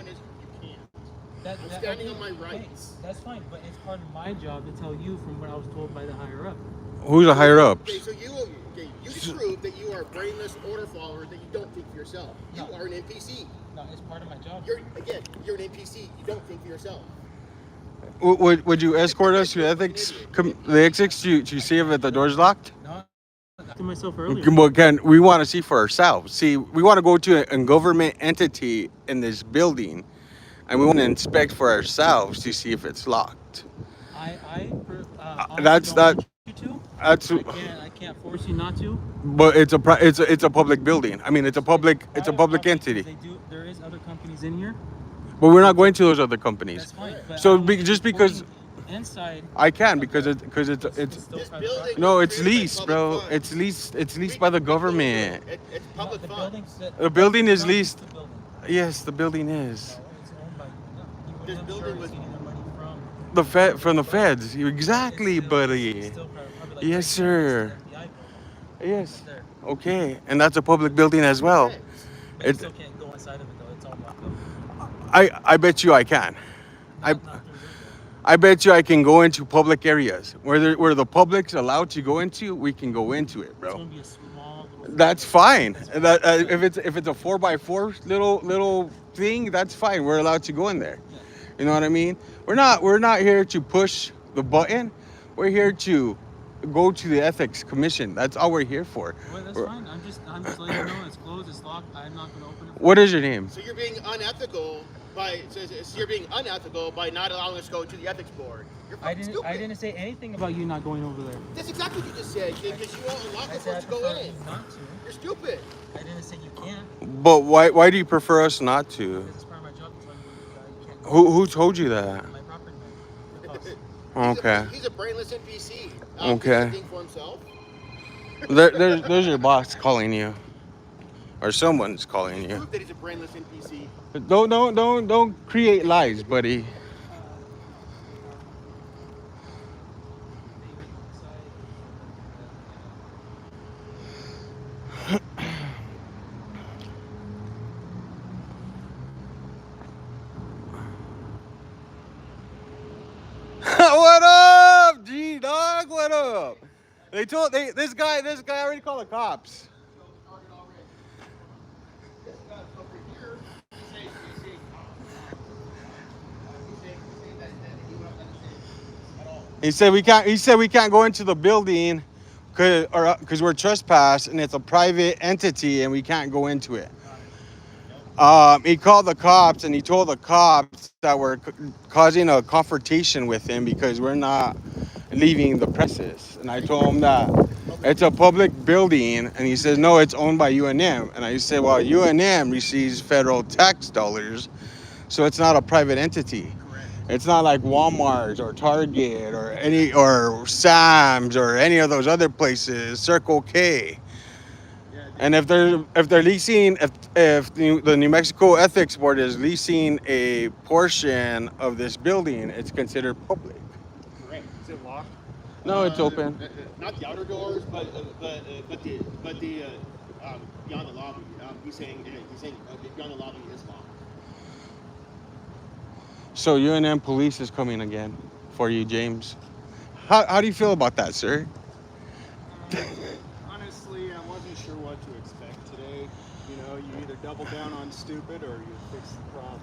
point is you can't. I'm standing on my rights. That's fine, but it's part of my job to tell you from what I was told by the higher up. Who's the higher ups? Okay, so you just proved that you are a brainless order follower, that you don't think for yourself. You are an NPC. No, it's part of my job. You're an NPC. You don't think for yourself. Would you escort us to the ethics to see if the door's locked? No, I to myself earlier. We want to see for ourselves. See, we want to go to a government entity in this building, and we want to inspect for ourselves to see if it's locked. That's that. Want you to. That's. I can't force you not to. But it's a public building. I mean, it's a public entity. There is other companies in here. But we're not going to those other companies. That's fine. So just because inside, I can because it's no, it's leased, bro. Fund. It's leased by the government. It's public funds. The building is leased. Yes, the building is. It's owned by. This building was From the feds. Exactly, buddy. Yes, sir. Yes. Okay, and that's a public building as well. You still can't go inside of it though. It's all locked up. I bet you I can. I bet you I can go into public areas where the public's allowed to go into. We can go into it, bro. It's gonna be a small little. That's fine. That if it's a 4x4 little thing, that's fine. We're allowed to go in there. Yeah. You know what I mean? We're not here to push the button. We're here to go to the ethics commission. That's all we're here for. Well, that's fine. I'm just letting you know it's closed. It's locked. I'm not gonna open it. What is your name? So you're being unethical by not allowing us to go to the ethics board. You're stupid. I didn't say anything about you not going over there. That's exactly what you just said. Because you won't allow us to go in. Not to. You're stupid. I didn't say you can't. But why do you prefer us not to? Because it's part of my job to tell you you can't. Who told you that? My property man. Okay. He's a brainless NPC. Okay. Think for himself. There's your boss calling you, or someone's calling you. Prove that he's a brainless NPC. Don't create lies, buddy. What up, G dog? What up? This guy already called the cops. He said we can't go into the building because we're trespassed and it's a private entity and we can't go into it. He called the cops and he told the cops that we're causing a confrontation with him because we're not leaving the premises. And I told him that it's a public building, and he says no, it's owned by UNM. And I said, well, UNM receives federal tax dollars, so it's not a private entity. It's not like Walmart or Target or Sam's or any of those other places, Circle K. And if they're leasing, if the New Mexico Ethics Board is leasing a portion of this building, it's considered public. Correct. Is it locked? No, it's open. Not the outer doors, but the beyond the lobby. He's saying beyond the lobby is locked. So UNM police is coming again for you, James. How do you feel about that, sir? Honestly, I wasn't sure what to expect today. You know, you either double down on stupid or you fix the problem.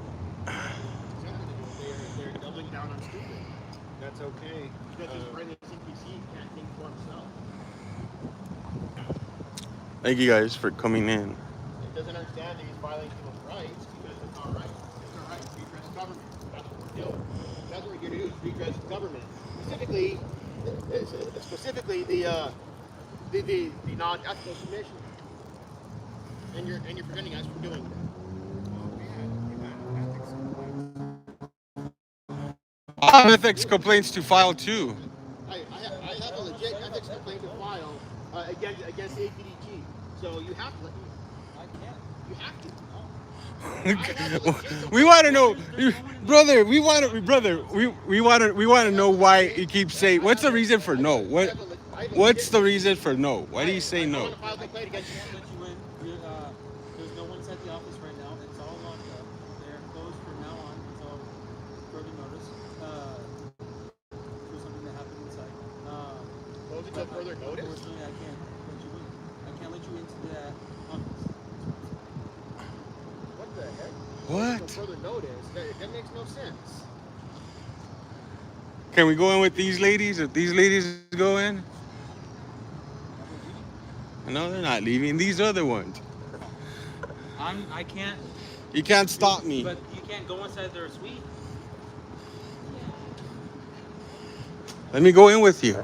They're doubling down on stupid. That's okay. Because his brainless NPC can't think for himself. Thank you guys for coming in. It doesn't understand that he's violating people's rights because it's not right. It's not right. We address government. That's what we're doing. That's what we're here to do. We address government. Specifically the non-ethical commission. And you're preventing us from doing that. I have ethics complaints to file too. I have a legit ethics complaint to file against APDG. So you have to let me. I can't. You have to. We want to know, brother. We want to know why he keeps saying. What's the reason for no? What's the reason for no? Why do you say no? There's no one at the office right now. It's all locked up. They're closed for was something that happened inside. Close it till further notice. Unfortunately, I can't let you in. I can't let you into that office. What the heck? What? Till further notice. That makes no sense. Can we go in with these ladies? If these ladies go in? No, they're not leaving. These other ones. I can't. You can't stop me. But you can't go inside their suite. Let me go in with you.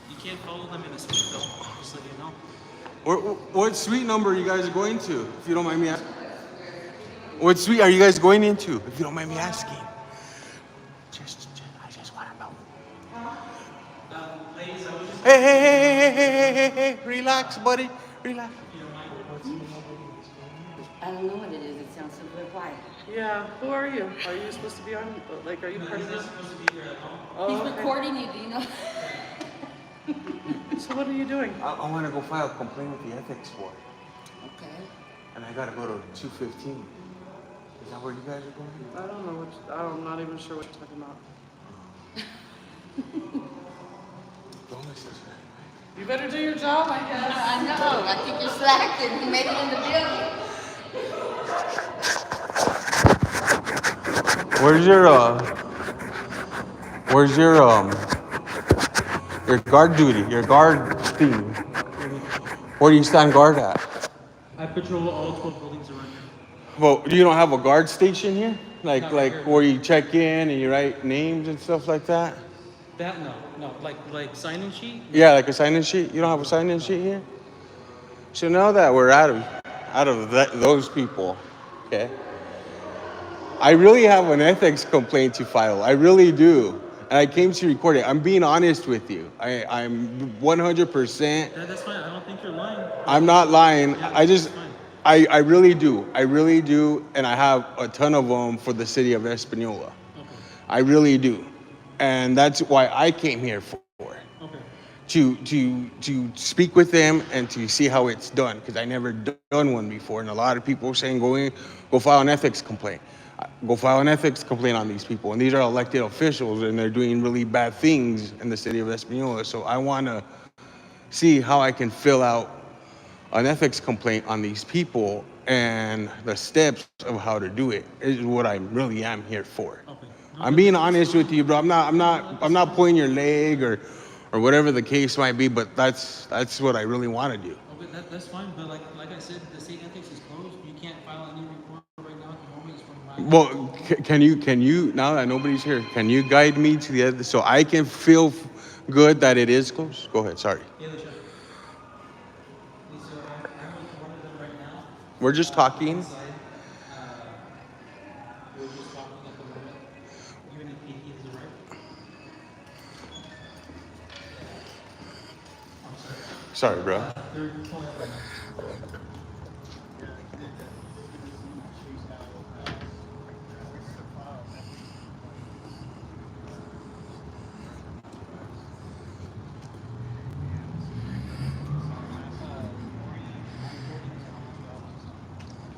You can't follow them in the suite though. Just so you know. What suite number are you guys going to? If you don't mind me asking. What suite are you guys going into? If you don't mind me asking. I just want to know. Ladies, I was just. Hey. Relax, buddy. Relax. I don't know what it is. It sounds super quiet. Yeah, who are you? Are you supposed to be on, like, are you part of He's not this? supposed to be here at home. He's Oh, okay. recording you, do you know? So what are you doing? I want to go file a complaint with the ethics board. Okay. And I got to go to 215. Is that where you guys are going? I don't know I'm not even sure what you're talking about. Don't listen to that. You better do your job, I guess. I know. I think you're slacking. You made it in the building. Where's your guard duty, your guard thing? Where do you stand guard at? I patrol all 12 buildings around here. Well, you don't have a guard station here? Not right Like here. where you check in and you write names and stuff like that? That no, like sign-in sheet. Yeah, like a sign-in sheet? You don't have a sign-in sheet here? So now that we're out of those people, okay? I really have an ethics complaint to file. I really do. And I came to record it. I'm being honest with you. I'm 100%. That's fine. I don't think you're lying. I'm not lying. Yeah, I just, that's fine. I really do. I really do. And I have a ton of them for the city of Espanola. Okay. I really do. And that's why I came here for. Okay. To speak with them and to see how it's done, because I never done one before, and a lot of people saying go file an ethics complaint. Go file an ethics complaint on these people, and these are elected officials, and they're doing really bad things in the city of Espanola. So I want to see how I can fill out an ethics complaint on these people, and the steps of how to do it is what I really am here for. Okay. I'm being honest with you, bro. I'm not pulling your leg or whatever the case might be, but that's what I really want to do. Okay, that's fine. But like I said, the state ethics is closed. You can't file any report right now. The moment is from last. Well, can you now that nobody's here, can you guide me to the other so I can feel good that it is closed? Go ahead. Sorry. Yeah, Lisa, I'm with one of them right now. We're just talking. Inside. We're just talking at the moment. Even if he is right. I'm sorry. Sorry, bro. They're pulling up right now.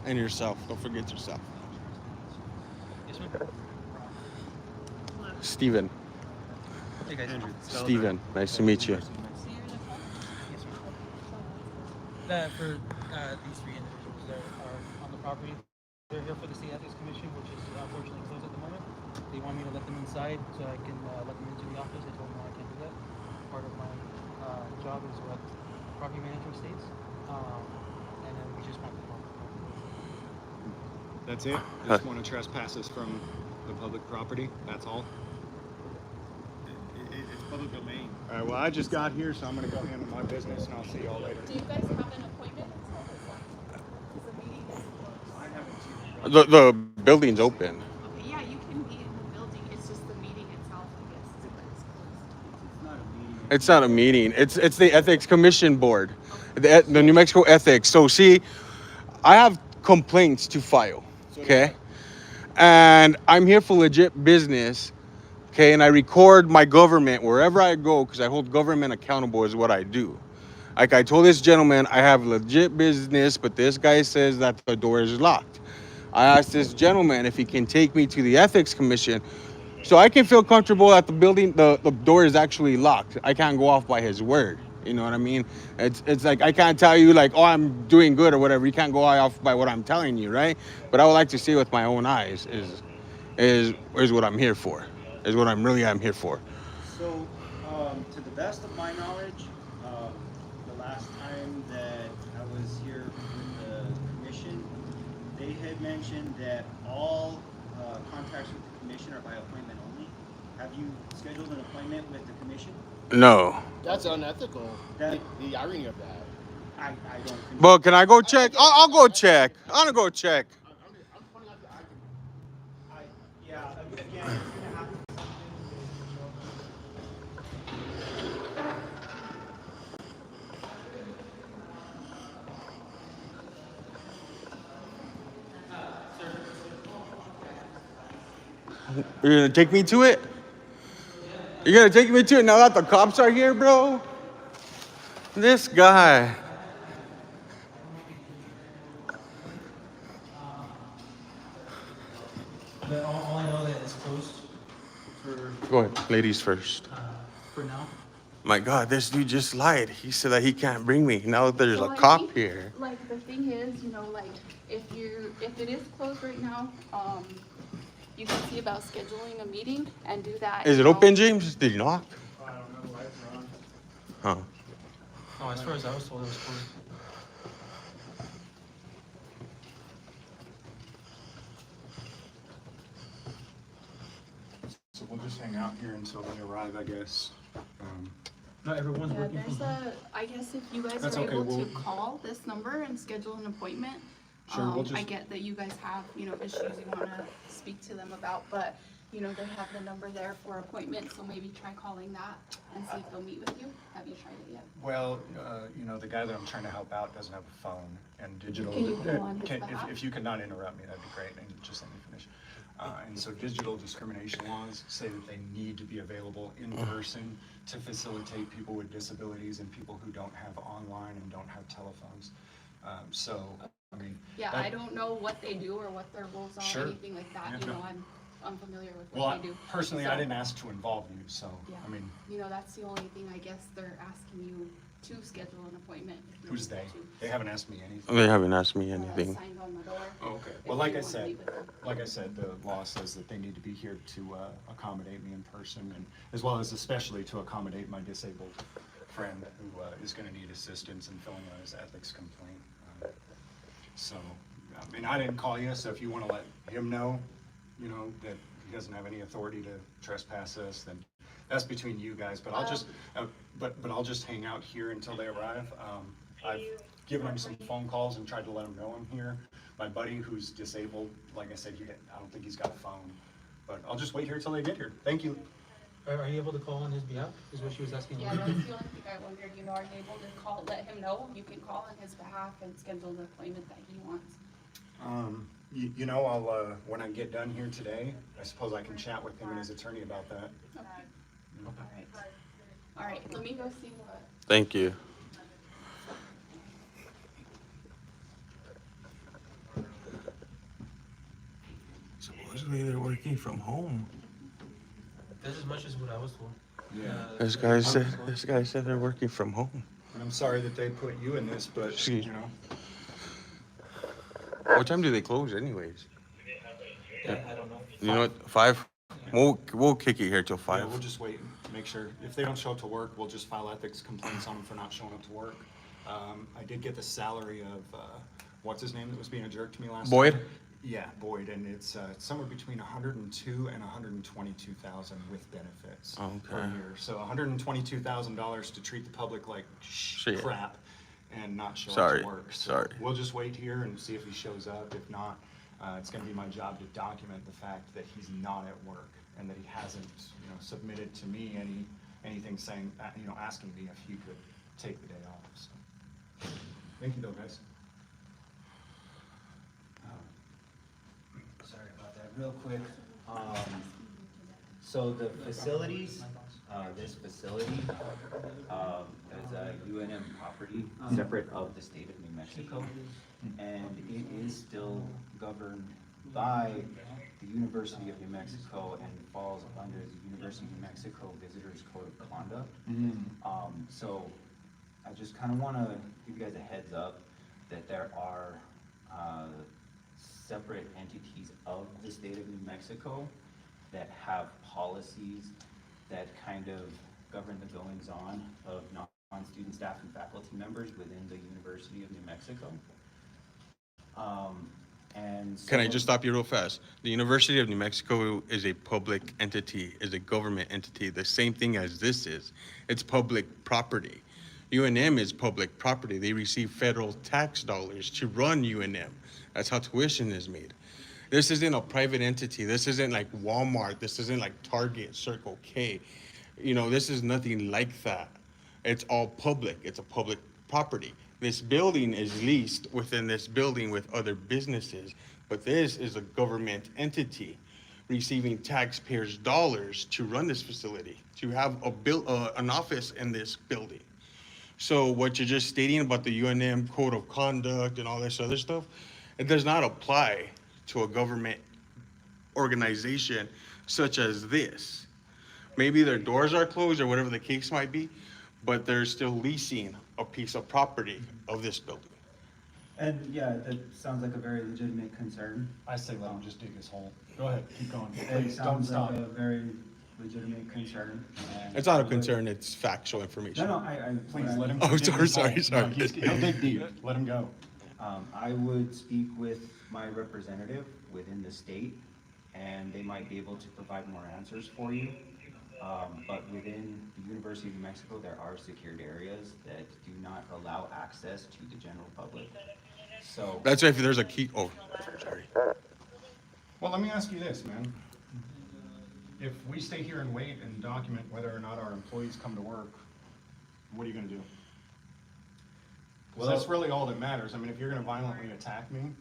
And yourself. Don't forget yourself. Yes, ma'am. Steven. Hey guys. Steven. Nice to meet you. For these three individuals that are on the property, they're here for the State Ethics Commission, which is unfortunately closed at the moment. They want me to let them inside so I can let them into the office. I told them I can't do that. Part of my job is what property management states. And then we just want them on. That's it? Just want to trespass us from the public property? That's all? It's public domain. All right, well, I just got here, so I'm going to go handle my business, and I'll see y'all later. Do you guys have an appointment until the meeting is closed? The building's open. Okay, yeah, you can be in the building. It's just the meeting itself, I guess, is closed. It's not a meeting. It's the Ethics Commission Board, the New Mexico Ethics. So see, I have complaints to file, okay? And I'm here for legit business, okay? And I record my government wherever I go because I hold government accountable is what I do. Like I told this gentleman, I have legit business, but this guy says that the door is locked. I asked this gentleman if he can take me to the ethics commission so I can feel comfortable that the door is actually locked. I can't go off by his word. You know what I mean? It's like I can't tell you like, oh, I'm doing good or whatever. You can't go off by what I'm telling you, right? But I would like to see with my own eyes is what I'm here for. Is what I'm here for. So, to the best of my knowledge, the last time that I was here with the commission, they had mentioned that all contacts with the commission are by appointment only. Have you scheduled an appointment with the commission? No. That's unethical. That- The irony of that. I don't think. But can I go check? I'll go check. I'm gonna go check. I'm pointing out the argument. Yeah, again, it's gonna have to. You're gonna take me to it? You're gonna take me to it now that the cops are here, bro? This guy. But all I know that it's closed for Go ahead, ladies first. for now. My God, this dude just lied. He said that he can't bring me. Now that there's So a I cop think, here. Like, the thing is, you know, like, if it is closed right now, you can see about scheduling a meeting and do that. Is you it know. open, James? Did you knock? I don't know, lights are on. Huh. Oh, as far as I was told, it was closed. So we'll just hang out here until they arrive, I guess. Not everyone's Yeah, working there's from home. I guess if you guys That's are okay, able we'll- to call this number and schedule an appointment. Sure, we'll I just- get that you guys have, you know, issues you wanna speak to them about, but, you know, they have the number there for appointments, so maybe try calling that and see if they'll meet with you. Have you tried it yet? Well, the guy that I'm trying to help out doesn't have a phone and digital. Can you call on his If behalf? you could not interrupt me, that'd be great, and just let me finish. And so digital discrimination laws say that they need to be available in person to facilitate people with disabilities and people who don't have online and don't have telephones. I mean. Yeah, that- I don't know what they do or what their rules are, Sure. anything like that, Yeah, you no. know, I'm unfamiliar with Well, what they do. personally, I So, didn't ask to involve you, so, Yeah. I mean, You know, that's the only thing, I guess they're asking you to schedule an appointment. if you who's want they? to. They haven't asked me anything. They haven't asked me Uh, anything. Signed on the door. Oh, okay. if Well, like you I wanna said, meet with them. the law says that they need to be here to accommodate me in person, and as well as especially to accommodate my disabled friend who is going to need assistance in filling out his ethics complaint. So, I mean, I didn't call you, so if you want to let him know, you know, that he doesn't have any authority to trespass us, then that's between you guys. But I'll just, but I'll just hang out here until they arrive. I've given him some phone calls and tried to let him know I'm here. My buddy who's disabled, like I said, I don't think he's got a phone. But I'll just wait here till they get here. Thank you. Are you able to call on his behalf? Is what she was asking. Yeah, that's the only thing I wondered, you know, are you able to call, let him know, you can call on his behalf and schedule the appointment that he wants. I'll when I get done here today, I suppose I can chat with him and his attorney about that. Okay. All right, let me go see what. Thank you. Supposedly they're working from home. That's as much as what I was told. Yeah. This guy said they're working from home. And I'm sorry that they put you in this, but Excuse you me. know. What time do they close anyways? Yeah, I don't know. You know what? 5? We'll kick it here till 5. Yeah, we'll just wait and make sure. If they don't show up to work, we'll just file ethics complaints on them for not showing up to work. I did get the salary of, what's his name that was being a jerk to me last Boyd? time? Yeah, Boyd, and it's somewhere between 102 and 122,000 with benefits per Okay. year. So $122,000 to treat the public like Shit. crap and not show up Sorry, to work. So sorry. we'll just wait here and see if he shows up. If not, it's going to be my job to document the fact that he's not at work and that he hasn't, submitted to me anything saying, asking me if he could take the day off. So, thank you, though, guys. Sorry about that, real quick. So the facilities, this facility is a UNM property separate of the state of New Mexico, and it is still governed by the University of New Mexico and falls under the University of New Mexico Visitors Code of Conduct. So I just kind of want to give you guys a heads up that there are separate entities of the state of New Mexico that have policies that kind of govern the goings-on of non-student staff and faculty members within the University of New Mexico. And Can I so- just stop you real fast? The University of New Mexico is a public entity, is a government entity, the same thing as this is. It's public property. UNM is public property. They receive federal tax dollars to run UNM. That's how tuition is made. This isn't a private entity. This isn't like Walmart. This isn't like Target, Circle K. You know, this is nothing like that. It's all public. It's a public property. This building is leased within this building with other businesses, but this is a government entity receiving taxpayers' dollars to run this facility, to have an office in this building. So what you're just stating about the UNM code of conduct and all this other stuff, it does not apply to a government organization such as this. Maybe their doors are closed or whatever the case might be, but they're still leasing a piece of property of this building. And yeah, that sounds like a very legitimate concern. I say let him just dig his hole. Go ahead, keep going. It Please, don't sounds stop. like a very legitimate concern. and It's not I a would- concern, it's factual information. No, I. Please, let him. Oh, dig his sorry, hole. sorry. No, he'll dig deep. Let him go. I would speak with my representative within the state, and they might be able to provide more answers for you. But within the University of New Mexico, there are secured areas that do not allow access to the general public. So, That's if there's a key, oh, sorry. Well, let me ask you this, man. If we stay here and wait and document whether or not our employees come to work, what are you gonna do? Well, Well- that's really all that matters. I mean, if you're gonna violently attack me,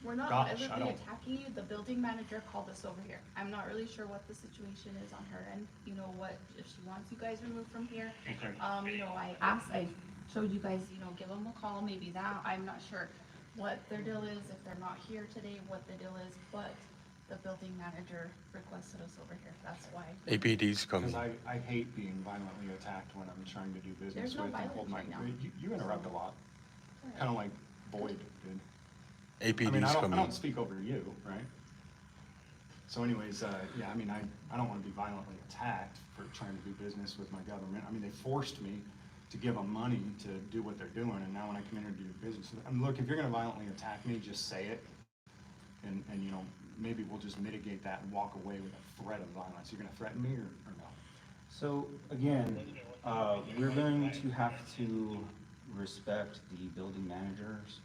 We're not Gosh, I violently don't- attacking you, the building manager called us over here. I'm not really sure what the situation is on her end, you know, what, if she wants you guys removed from here. Okay. You know, I showed you guys, you know, give them a call, maybe that, I'm not sure what their deal is, if they're not here today, what the deal is, but the building manager requested us over here, that's why. APD's coming. because I hate being violently attacked when I'm trying to do business There's no with and hold my, violence right now. you interrupt a lot, kinda like Boyd did. I mean, APD's I coming. don't speak over you, right? So anyways, yeah, I mean, I don't wanna be violently attacked for trying to do business with my government. I mean, they forced me to give them money to do what they're doing, and now when I come in here to do business, I mean, look, if you're gonna violently attack me, just say it. And, you know, maybe we'll just mitigate that and walk away with a threat of violence. You're gonna threaten me or no? so again, we're going to have to respect the building manager's,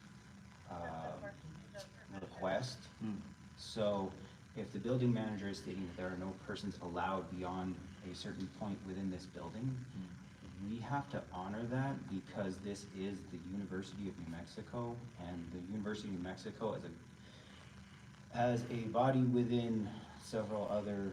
request. So if the building manager is stating that there are no persons allowed beyond a certain point within this building, we have to honor that because this is the University of New Mexico, and the University of New Mexico as a body within several other,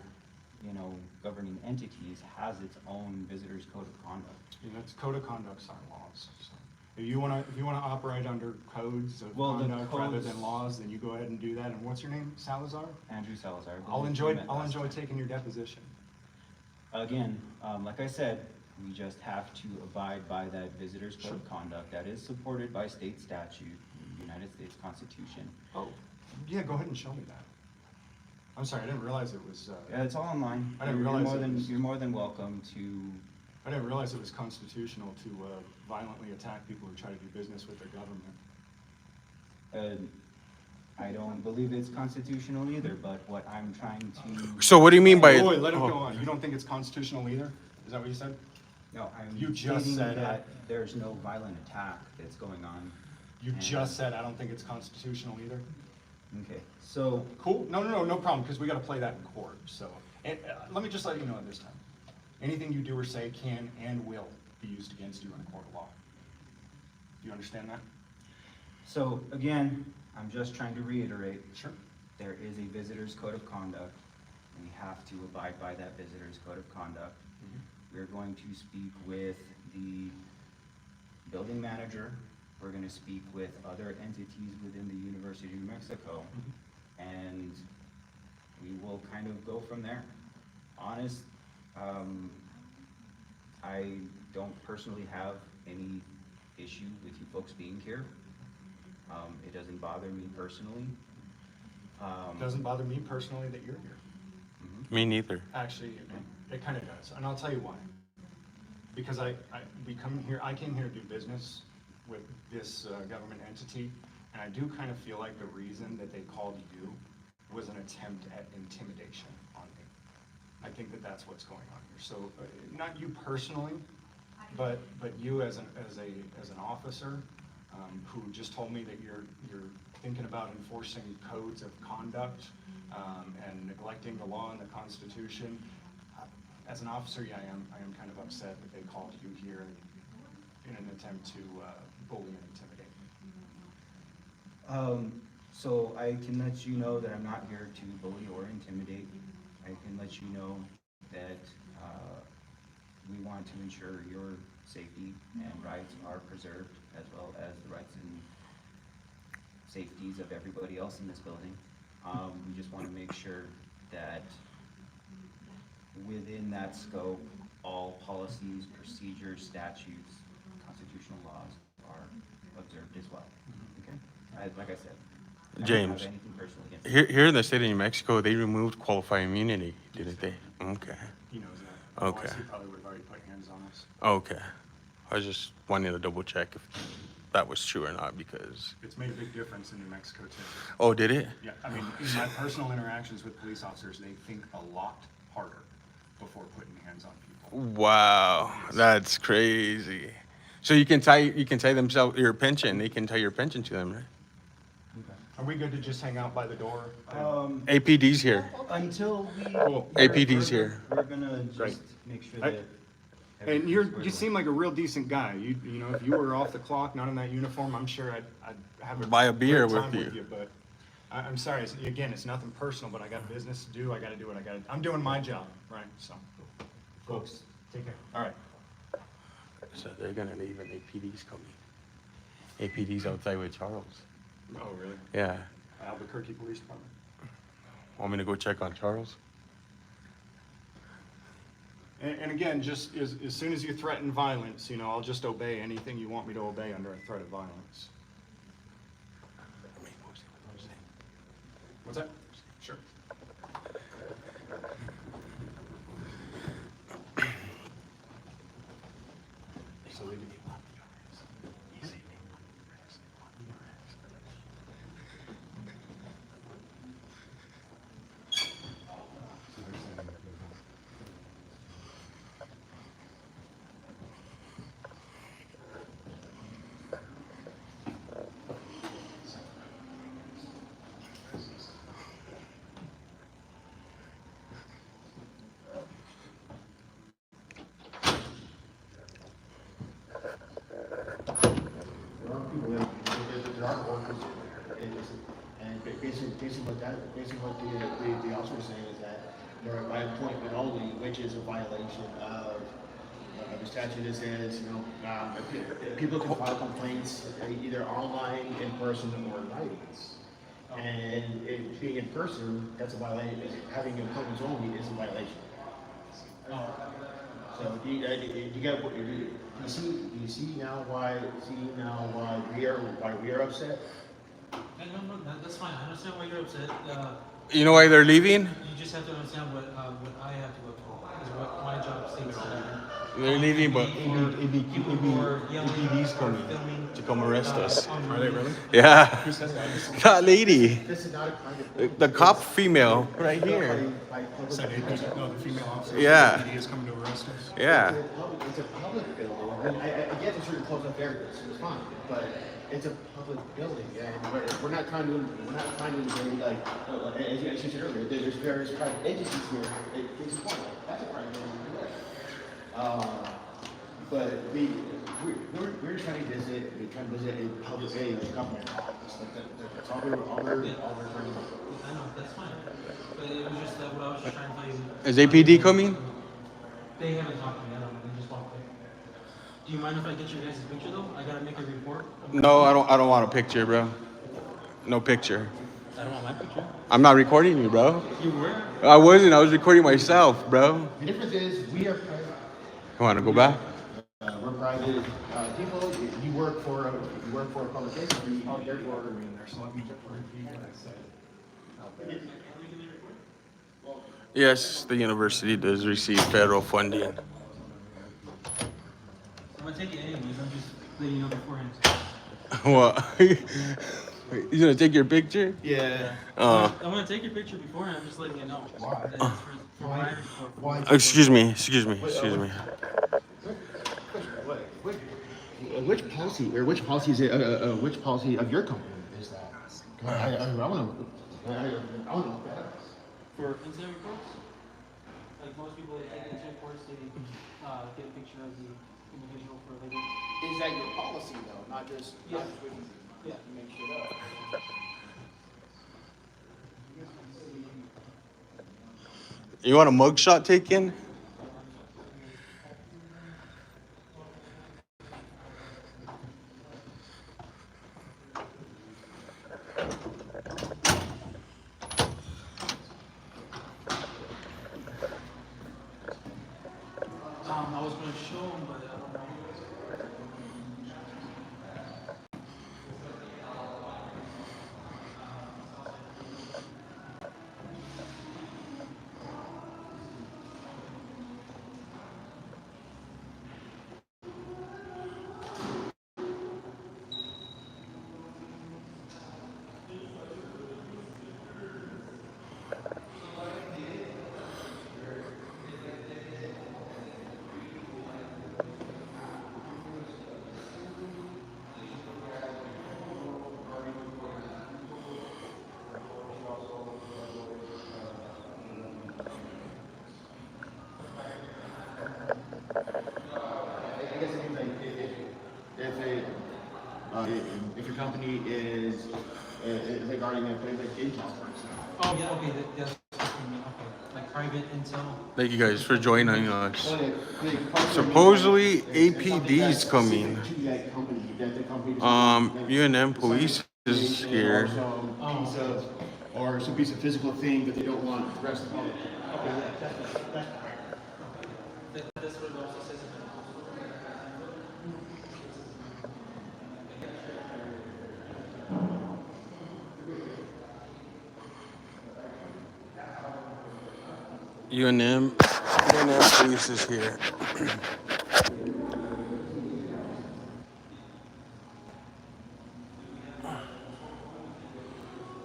you know, governing entities, has its own visitors code of conduct. You know, it's code of conduct's our laws, so. If you wanna operate under codes of Well, the conduct rather codes- than laws, then you go ahead and do that. And what's your name? Salazar? Andrew Salazar. I I'll believe we met enjoy last time. taking your deposition. Again, like I said, we just have to abide by that visitors code of Sure. conduct that is supported by state statute, the United States Constitution. Oh, yeah, go ahead and show me that. I'm sorry, I didn't realize it was, Yeah, it's all online. I didn't You're realize more it than, was- you're more than welcome to, I didn't realize it was constitutional to violently attack people who try to do business with their government. I don't believe it's constitutional either, but what I'm trying to, So what do you mean by? Wait, let him oh. go on. You don't think it's constitutional either? Is that what you said? no, I'm You just stating said that there's no violent attack that's going on. You just said I don't think it's constitutional either? Okay, so, Cool, no problem, because we gotta play that in court, so. And, let me just let you know this time. Anything you do or say can and will be used against you in a court of law. Do you understand that? so again, I'm just trying to reiterate, Sure. there is a visitor's code of conduct. We have to abide by that visitor's code of conduct. We're going to speak with the building manager. We're gonna speak with other entities within the University of New Mexico, and we will kind of go from there. Honest, I don't personally have any issue with you folks being here. It doesn't bother me personally. It doesn't bother me personally that you're here. Me neither. Actually, it kind of does, and I'll tell you why. Because I came here to do business with this government entity, and I do kind of feel like the reason that they called you was an attempt at intimidation on me. I think that that's what's going on here. So, not you personally, but you as an officer who just told me that you're thinking about enforcing codes of conduct and neglecting the law and the Constitution. As an officer, yeah, I am kind of upset that they called you here in an attempt to bully and intimidate. So I can let you know that I'm not here to bully or intimidate. I can let you know that we want to ensure your safety and rights are preserved, as well as the rights and safeties of everybody else in this building. We just want to make sure that within that scope, all policies, procedures, statutes, constitutional laws are observed as well. Okay? Like I said, I don't James, have anything personal against here in the state of New Mexico, they removed qualified immunity, didn't they? Okay. He knows that. Okay. Otherwise, he probably would have already put hands on us. Okay. I was just wanting to double check if that was true or not because. It's made a big difference in New Mexico too. Oh, did it? Yeah, I mean, in my personal interactions with police officers, they think a lot harder before putting hands on people. Wow, that's crazy. So you can tie themselves your pension. They can tie your pension to them, right? Are we good to just hang out by the door? APD's here. Until we. Cool. APD's here. We're gonna Great. just make sure I- that. And everything's you squared seem like a real decent guy. You know, if you were off the clock, not in that uniform, I'm sure I'd have a Buy a beer great time with you. But I'm sorry. Again, it's nothing personal, but I got business to do. I got to do what I got to. I'm doing my job, right? So, folks, take care. All right. So they're gonna leave and APD's coming. APD's outside with Charles. Oh, really? Yeah. Albuquerque Police Department. Want me to go check on Charles? And again, just as soon as you threaten violence, you know, I'll just obey anything you want me to obey under a threat of violence. What's that? Sure. So leave it. And basically what the officer is saying is that they're by appointment only, which is a violation of the statute that says, you know, people can file complaints either online, in person, or in writing. And it being in person, that's a violation. Having appointments only is a violation. So do you see now why we are upset? No, that's fine. I understand why you're upset. You know why they're leaving? You just have to understand what I have to look for. Is what my job states. They're leaving, but People who are yelling APD's or coming filming, to come arrest us. Are they really? Yeah. Who says that? That lady. This is not a crime of The cop female right here. Said APD, no, the female officer. Yeah. APD is coming to arrest us. Yeah. It's a public building. I get it's certain closed up areas, it's fine, but it's a public building, and we're not trying to invade, like, as you said earlier, there's various private agencies here. It's a point. That's a private building. But we're trying to visit a public government office. That's all we're trying to do. I know, that's fine. But it was just that what I was just trying to tell you. Is APD coming? They haven't talked to me. I don't Do you mind if I get your guys' picture though? I gotta make a report. No, I don't want a picture, bro. No picture. I don't want my picture. I'm not recording you, bro. You were? I wasn't. I was recording myself, bro. The difference is we are private. You want to go back? We're private people. You work for a public entity. Therefore, Yes, the university does receive federal funding. I'm gonna take it anyways. I'm just letting you know beforehand. What? You gonna take your picture? yeah. Uh, I'm gonna take your picture beforehand. I'm just letting you know. That it's for my report. excuse me. Which policy or which policy is it? Which policy of your company is that? I want to. I want to look that up. For incident reports, like most people that take incident reports, they get a picture of the individual for later. Is that your policy though, not just Yeah. yeah. Make shit up. You want a mugshot taken? I was gonna show them, but I don't know. I guess it means like if your company is regarding a place like Intel, for example. Oh yeah, okay, that's what you mean. Okay, like private intel. Thank you guys for joining us. Well, Supposedly APD's coming. To that company, that the company. UNM police is here. Or some piece of physical thing that they don't want the rest of the public. Okay, yeah, that's That's what it also says in the UNM police is here.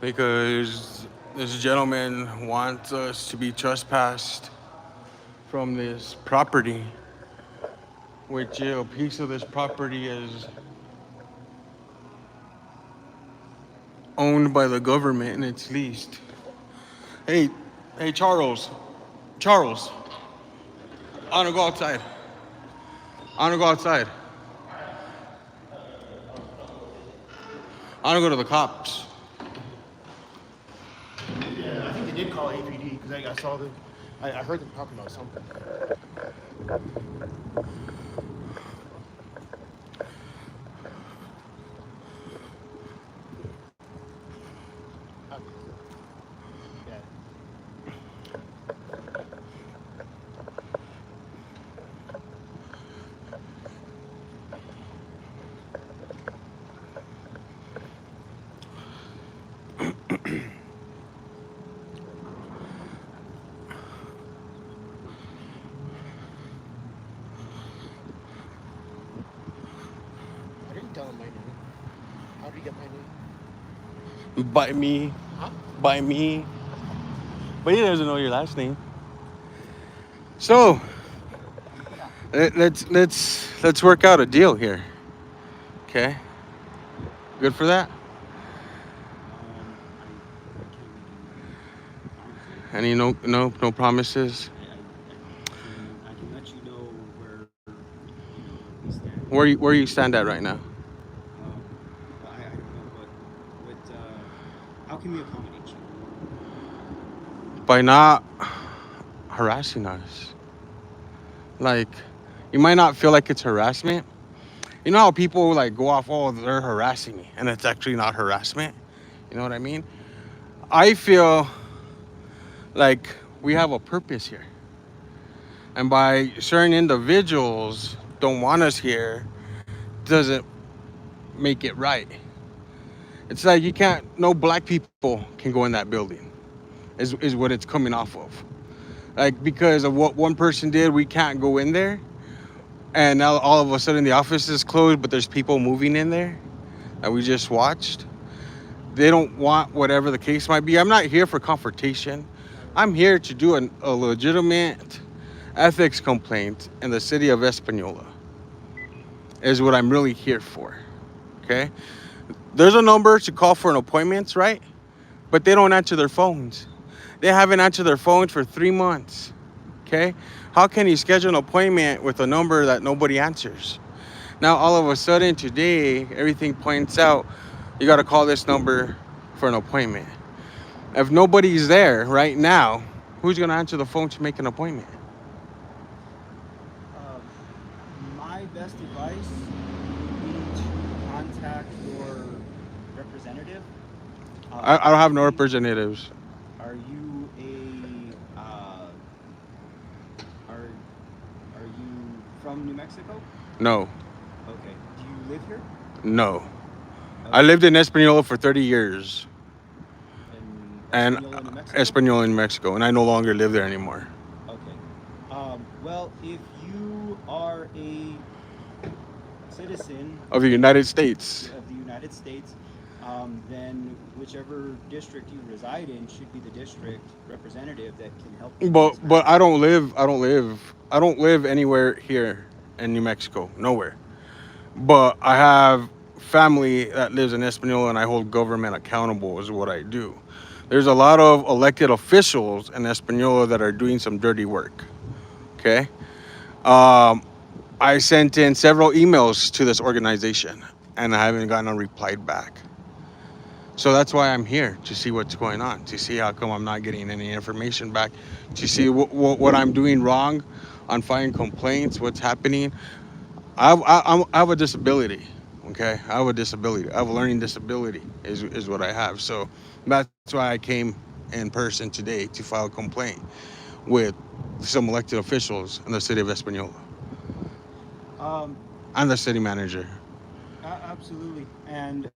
Because this gentleman wants us to be trespassed from this property, which a piece of this property is owned by the government and it's leased. Hey, Charles, I wanna go outside. I wanna go to the cops. Yeah, I think they did call APD because I saw them. I heard them talking about something. I didn't tell him my name. How did he get my name? By me. Huh? By me. But he doesn't know your last name. So let's work out a deal here. Okay? Good for that? Any no promises? I can let you know where we stand. Where you stand at right now? I don't know what how can we accommodate you? By not harassing us. Like, you might not feel like it's harassment, You know how people like go off, oh, they're harassing me, and it's actually not harassment. You know what I mean? I feel like we have a purpose here, and by certain individuals don't want us here, doesn't make it right. It's like you can't. No black people can go in that building. Is what it's coming off of. Like because of what one person did, we can't go in there, and now all of a sudden the office is closed, but there's people moving in there that we just watched. They don't want whatever the case might be. I'm not here for confrontation. I'm here to do a legitimate ethics complaint in the city of Espanola. Is what I'm really here for. Okay? There's a number to call for an appointment, right? But they don't answer their phones. They haven't answered their phones for 3 months. Okay? How can you schedule an appointment with a number that nobody answers? Now, all of a sudden, today, everything points out you got to call this number for an appointment. If nobody's there right now, who's going to answer the phone to make an appointment? My best advice would be to contact your representative. I don't have no representatives. Are you are you from New Mexico? No, Okay. Do you live here? no. I lived in Espanola for 30 years. In And Espanola, New Mexico? Espanola in Mexico, and I no longer live there anymore. Okay. Well, if you are a citizen Of the United States. of the United States, then whichever district you reside in should be the district representative that can help you. But I don't live anywhere here in New Mexico, nowhere. But I have family that lives in Espanola, and I hold government accountable is what I do. There's a lot of elected officials in Espanola that are doing some dirty work. Okay. I sent in several emails to this organization, and I haven't gotten a reply back. So that's why I'm here, to see what's going on, to see how come I'm not getting any information back, to see what I'm doing wrong on filing complaints, what's happening. I have a disability, okay? I have a disability. I have a learning disability is what I have. So that's why I came in person today to file a complaint with some elected officials in the city of Espanola. I'm the city manager. Absolutely. And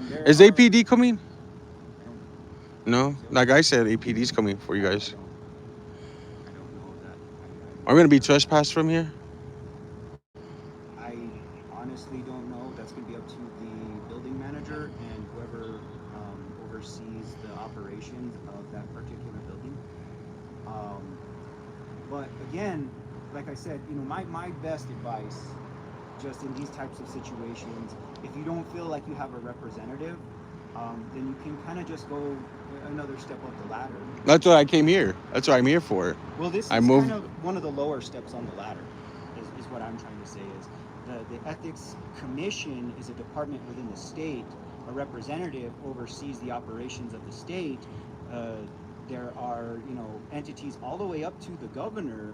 there Is are, APD coming? I don't- No? Like I said, APD's coming for you guys. I don't know that. Are we going to be trespassed from here? I honestly don't know. That's going to be up to the building manager and whoever oversees the operations of that particular building. But again, like I said, my best advice, just in these types of situations, if you don't feel like you have a representative, then you can kind of just go another step up the ladder. That's what I came here. That's what I'm here for. Well, this is I moved- kind of one of the lower steps on the ladder, is what I'm trying to say. Is the Ethics Commission is a department within the state. A representative oversees the operations of the state. There are, entities all the way up to the governor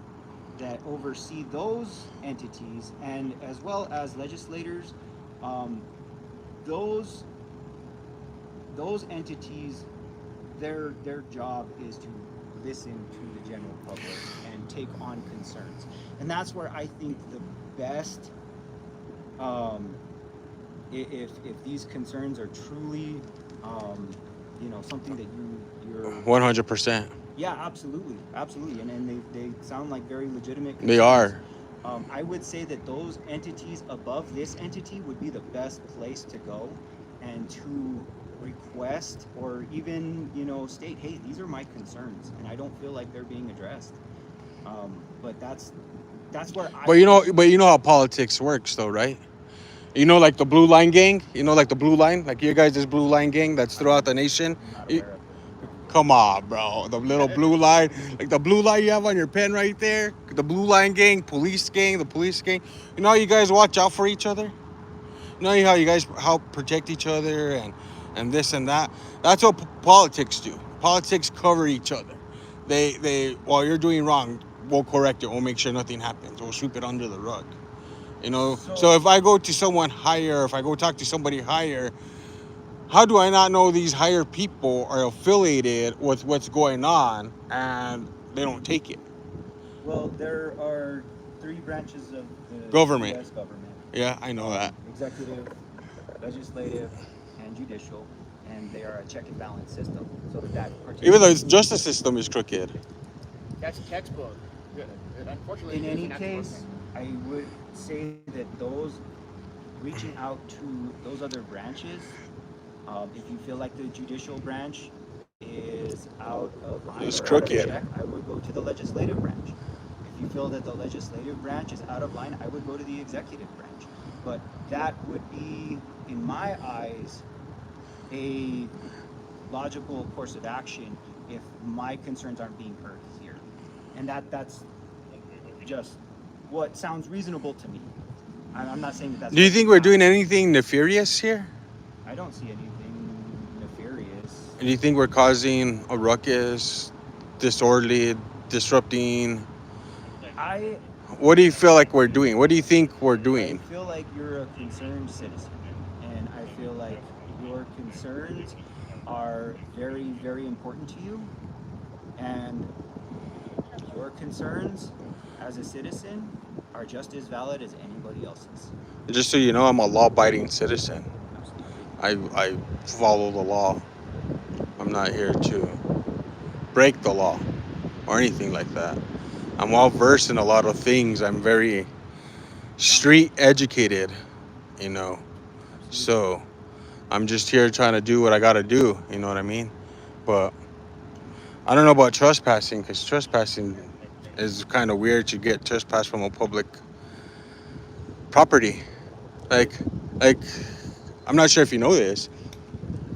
that oversee those entities, and as well as legislators. Those entities, their job is to listen to the general public and take on concerns, and that's where I think the best, if these concerns are truly, something that you're 100%. Yeah, absolutely, and they sound like very legitimate concerns. They are. I would say that those entities above this entity would be the best place to go and to request, or even state, hey, these are my concerns and I don't feel like they're being addressed. But that's where I. But you know how politics works, though, right? Like the Blue Line gang. Like the Blue Line, like your guys' Blue Line gang that's throughout the nation. I'm not aware of it. Come on, bro. The little blue line, like the blue line you have on your pen right there. The Blue Line gang, police gang, the police gang. You know how you guys watch out for each other. You know how you guys help protect each other and this and that. That's what politics do. Politics cover each other. They while you're doing wrong, we'll correct it. We'll make sure nothing happens. We'll sweep it under the rug. You know, so if I go to someone higher, if I go talk to somebody higher, how do I not know these higher people are affiliated with what's going on and they don't take it? Well, there are 3 branches of the Government. U.S. government. Yeah, I know that. Executive, legislative, and judicial, and they are a check and balance system. So that Even though the justice system is crooked. That's textbook. Unfortunately, in it any isn't case, I would say that those reaching out to those other branches, if you feel like the judicial branch is out of line It's or out of crooked. check, I would go to the legislative branch. If you feel that the legislative branch is out of line, I would go to the executive branch. But that would be, in my eyes, a logical course of action if my concerns aren't being heard here. And that's just what sounds reasonable to me. I'm not saying that that's. Do you think we're doing anything nefarious here? I don't see anything nefarious. Do you think we're causing a ruckus, disorderly, disrupting? I What do you feel like we're doing? What do you think we're doing? feel like you're a concerned citizen, and I feel like your concerns are very, very important to you, and your concerns as a citizen are just as valid as anybody else's. Just so you know, I'm a law-abiding citizen. I follow the law. I'm not here to break the law or anything like that. I'm well versed in a lot of things. I'm very street educated, you know. So I'm just here trying to do what I gotta do. You know what I mean? But I don't know about trespassing, because trespassing is kind of weird to get trespassed from a public property. Like, like I'm not sure if you know this.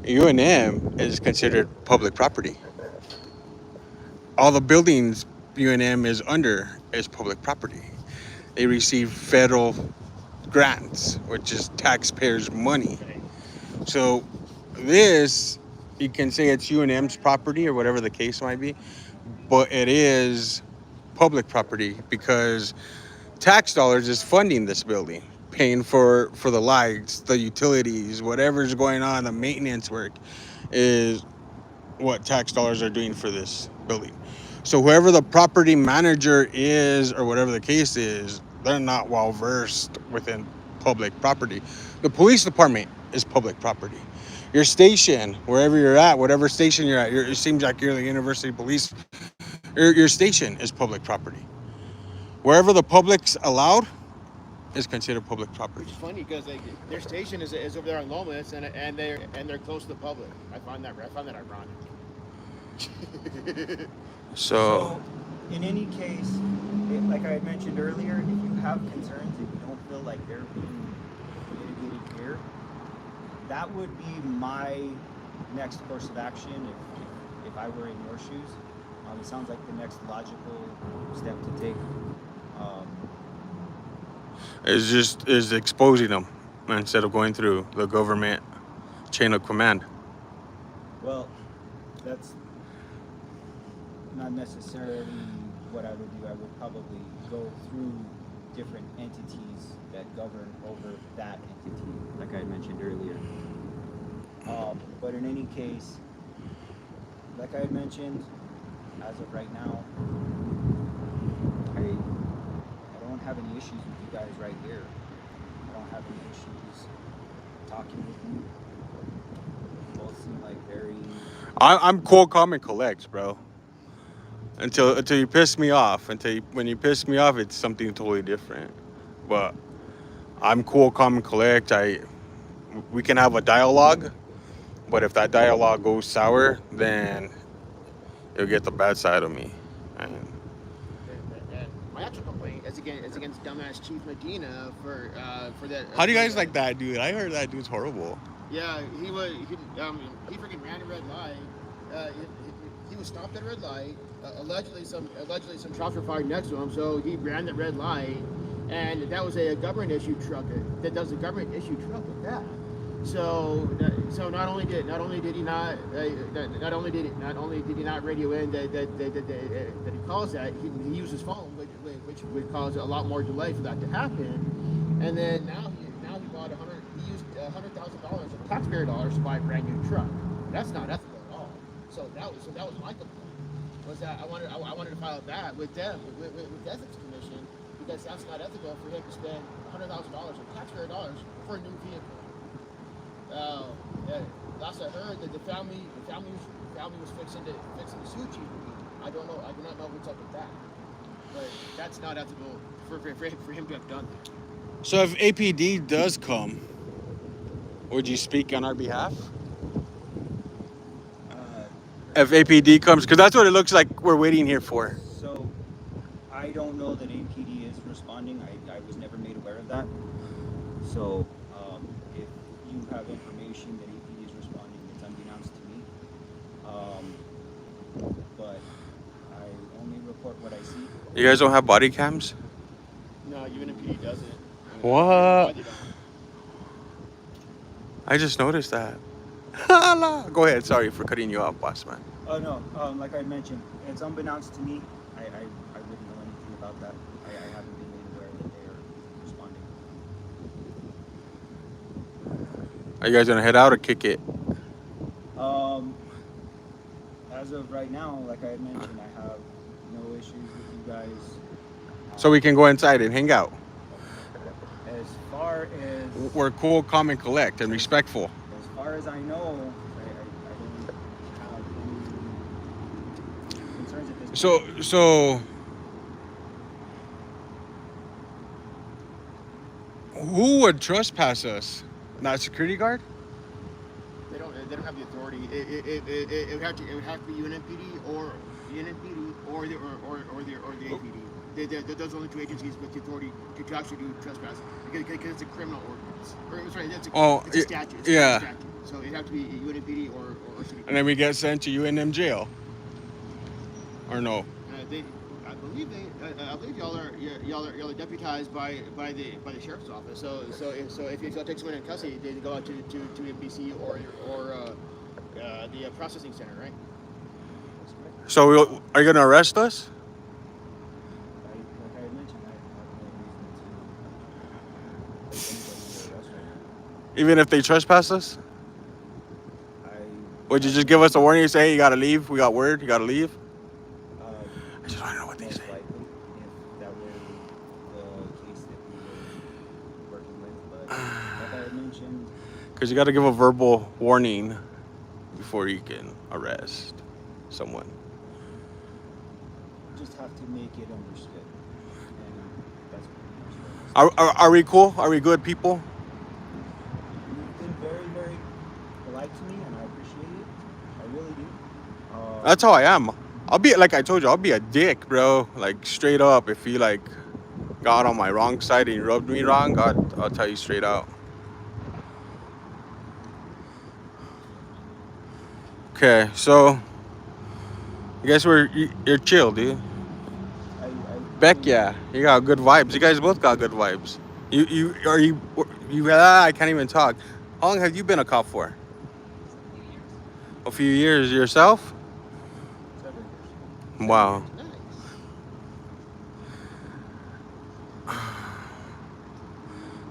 UNM is considered public property. All the buildings UNM is under is public property. They receive federal grants, which is taxpayers' money. So this, you can say it's UNM's property or whatever the case might be, but it is public property because tax dollars is funding this building, paying for the lights, the utilities, whatever's going on, the maintenance work is what tax dollars are doing for this building. So whoever the property manager is or whatever the case is, they're not well versed within public property. The police department is public property. Your station, wherever you're at, whatever station you're at, it seems like you're the university police. Your station is public property. Wherever the public's allowed is considered public property. Which is funny because their station is over there on Lomas, and they're close to the public. I find that ironic. So in any case, like I had mentioned earlier, if you have concerns and you don't feel like they're being mitigated here, that would be my next course of action if I were in your shoes. It sounds like the next logical step to take. is exposing them instead of going through the government chain of command. Well, that's not necessarily what I would do. I would probably go through different entities that govern over that entity, like I mentioned earlier. But in any case, like I had mentioned, as of right now, I don't have any issues with you guys right here. I don't have any issues talking with you. You both seem like very... I'm cool, calm, and collect, bro. Until you piss me off. When you piss me off, it's something totally different. But I'm cool, calm, and collect. We can have a dialogue, but if that dialogue goes sour, then you'll get the bad side of me. And My actual complaint is against dumbass Chief Medina for that. how do you guys like that dude? I heard that dude's horrible. Yeah, he freaking ran a red light. He was stopped at a red light. Allegedly some shots were fired next to him, so he ran the red light, and that was a government issue truck. That was a government issue truck at that. So not only did he not radio in that he calls that, he used his phone, which would cause a lot more delay for that to happen. And then now he bought he used $100,000 of taxpayer dollars to buy a brand new truck. That's not ethical at all. So that was my complaint. Was that I wanted to file that with them with the ethics commission because that's not ethical for him to spend $100,000 of taxpayer dollars for a new vehicle. Last I heard that the family was fixing to sue Chief. I do not know what's up with that. But that's not ethical for him to have done that. So if APD does come, would you speak on our behalf? If APD comes, because that's what it looks like we're waiting here for. So, I don't know that APD is responding. I was never made aware of that. So, if you have information that APD is responding, it's unbeknownst to me. But I only report what I see. You guys don't have body cams? No, UNMPD doesn't. What? I just noticed that. Go ahead. Sorry for cutting you off, boss man. Oh no, like I mentioned, it's unbeknownst to me. I wouldn't know anything about that. I haven't been made aware that they are responding. Are you guys gonna head out or kick it? As of right now, like I had mentioned, I have no issues with you guys. So we can go inside and hang out. As far as We're cool, calm, and collect, and respectful. as far as I know, I don't have any concerns at this point. So who would trespass us? Not security guard? They don't have the authority. It would have to be UNMPD or the APD. Those are only two agencies with the authority to actually do trespassing because it's a criminal ordinance. Or sorry, it's a statute. It's a statute. So it'd have to be UNMPD or city. And then we get sent to UNM jail. Or no? I believe y'all are deputized by the sheriff's office. So if y'all take someone in custody, they go out to MBC or the processing center, right? So are you gonna arrest us? Like I had mentioned, I have no reason to arrest right Even if they trespass us? now. Would you just give us a warning and say, hey, you gotta leave? We got word, you gotta leave? I just wanna know what they most say. likely, if that were the case that we were working with, but like I had mentioned, Because you gotta give a verbal warning before you can arrest someone. just have to make it understood, and that's pretty much what it is. Are we cool? Are we good people? You've been very, very polite to me, and I appreciate it. I really do. That's how I am. I'll be, like I told you, I'll be a dick, bro. Like, straight up. If you, like, got on my wrong side and you rubbed me wrong, I'll tell you straight out. Okay, so I guess you're chill, dude. Beck, yeah, you got good vibes. You guys both got good vibes. I can't even talk. How long have you been a cop for? A few years yourself? 7 years. Wow.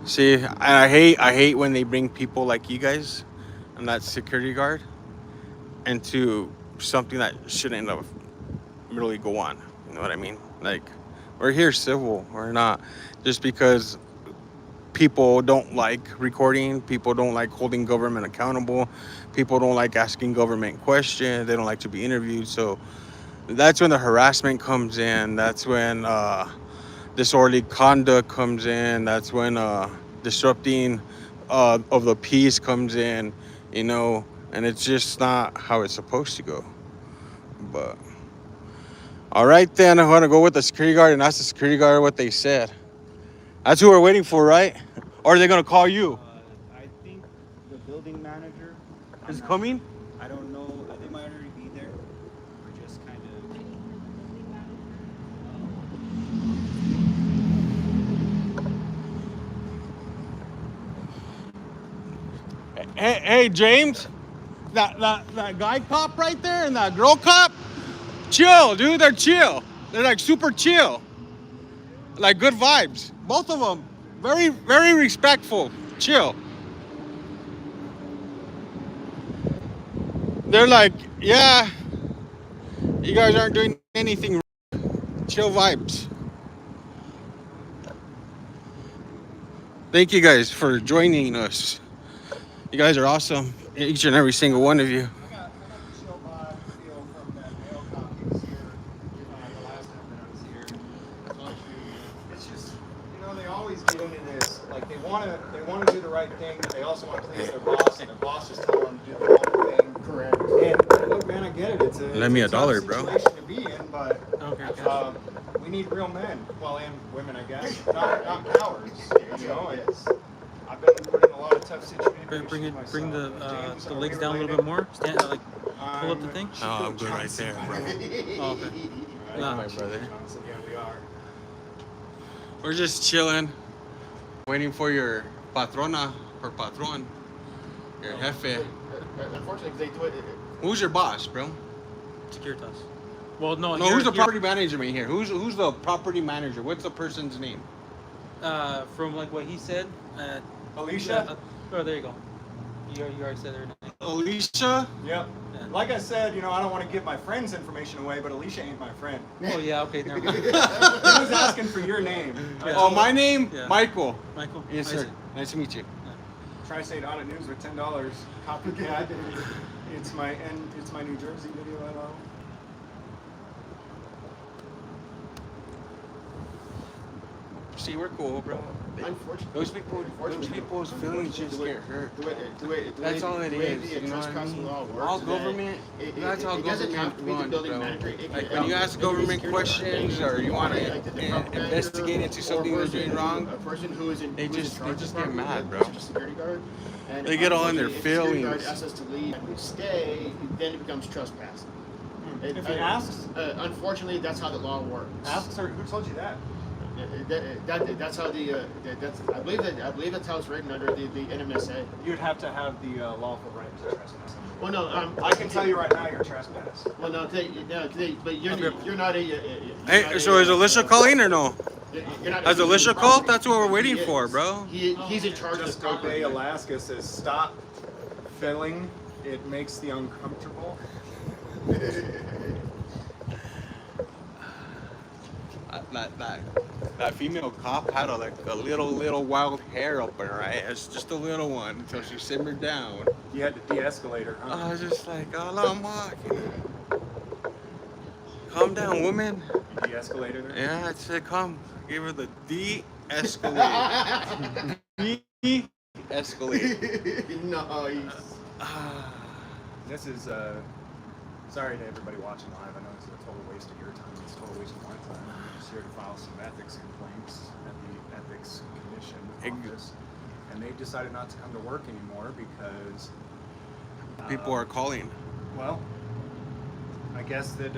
See, and I hate when they bring people like you guys and that security guard into something that shouldn't have really go on. You know what I mean? Like, we're here civil. We're not just because people don't like recording, people don't like holding government accountable, people don't like asking government questions, they don't like to be interviewed. So that's when the harassment comes in. That's when disorderly conduct comes in. That's when disrupting of the peace comes in, you know, and it's just not how it's supposed to go. But all right, then I'm gonna go with the security guard and ask the security guard what they said. That's who we're waiting for, right? Or are they gonna call you? I think the building manager Is coming? I don't know. They might already be there. We're just kind of. Hey, James, that guy cop right there and that girl cop, chill, dude. They're chill. They're like super chill. Like good vibes. Both of them. very, very respectful. Chill. They're like, yeah, you guys aren't doing anything wrong. Chill vibes. Thank you guys for joining us. You guys are awesome. Each and every single one of you. I got the chill vibe feel from that mail copies here. The last time that I was here. It's just, they always get into this. Like they want to do the right thing, but they also want to please their boss, and their boss just tell them to do the wrong thing. Correct. And look, man, I get it. It's a Lend me it's a tough dollar, bro. situation to be in, but Okay. we need real men. Well, and women, I guess. Not cowards. It's. I've been put in a lot of tough situations. Bring myself. the James, the are legs we down a little related? bit more. Stand pull up the thing. Oh, I'm good right there, bro. Oh, okay. Nah, my brother. Johnson, yeah, we are. We're just chilling, waiting for your patrona or patron, your jefe. Unfortunately, they do it. Who's your boss, bro? Securitas. Well, no. No, who's the property manager right here? Who's the property manager? What's the person's name? From like what he said. Alicia? Oh, there you go. You already said her name. Alicia? Yep. Yeah. Like I said, I don't want to give my friend's information away, but Alicia ain't my friend. Oh yeah. Okay. Never mind. He was asking for your name. Oh, my name? Yeah. Michael. Michael. Yes, I sir. see. Nice to meet you. Tri-State Audit News with $10. Copycat. It's my New Jersey video LO. See, we're cool, bro. Unfortunately, Those people's feelings just get hurt. That's all it the way is. the You know what I trespassing mean? law works All is that government. That's how it doesn't have government to be the runs, building bro. manager. It Like can- when you ask it can be government security questions organizations or you want to like the department manager investigate into or something they're person doing who- wrong, A person who is in they who is in just- charge they just of get property, mad, bro. such as security guard. And They get all in their unfortunately, if the security guard feelings. asks us to leave and we stay, then it becomes trespassing. If he asks? Unfortunately, that's how the law works. Asks her, who told you that? That's how I believe that's how it's written under the NMSA. You'd have to have the lawful right to trespass. Well, no, I can tell you right now, you're trespass. Well, no, but you're not a. Hey, so is Alicia calling or no? You're not. Has Alicia called? That's what we're waiting for, bro. He's in charge of Just the property. Obey Alaska says stop filling. It makes the uncomfortable. That female cop had a little wild hair up in her ass, just a little one, until she simmered down. You had to de-escalate her, huh? I was just like, oh, I'm walking. Calm down, woman. You de-escalated her? Yeah, I said, come. Give her the de-escalate. De-escalate. Nice. This is, sorry to everybody watching live. I know it's a total waste of your time. It's a total waste of my time. I'm just here to file some ethics complaints at the Ethics Commission office. And they've decided not to come to work anymore because... People are calling. Well, I guess that,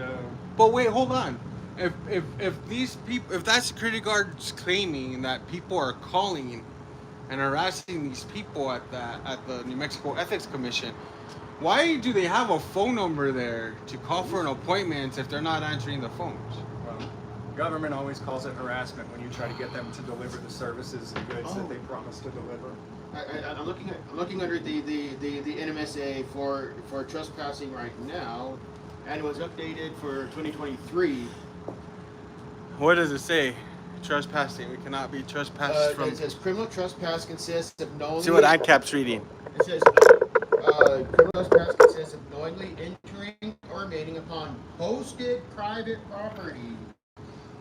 But wait, hold on. If these people, if that security guard's claiming that people are calling and harassing these people at the New Mexico Ethics Commission, why do they have a phone number there to call for an appointment if they're not answering the phones? well, government always calls it harassment when you try to get them to deliver the services and goods that they promise to deliver. I'm looking under the NMSA for trespassing right now, and it was updated for 2023. What does it say? Trespassing. We cannot be trespassed from. It says criminal trespass consists of knowingly. See what ANCAP's reading. It says criminal trespass consists of knowingly entering or remaining upon posted private property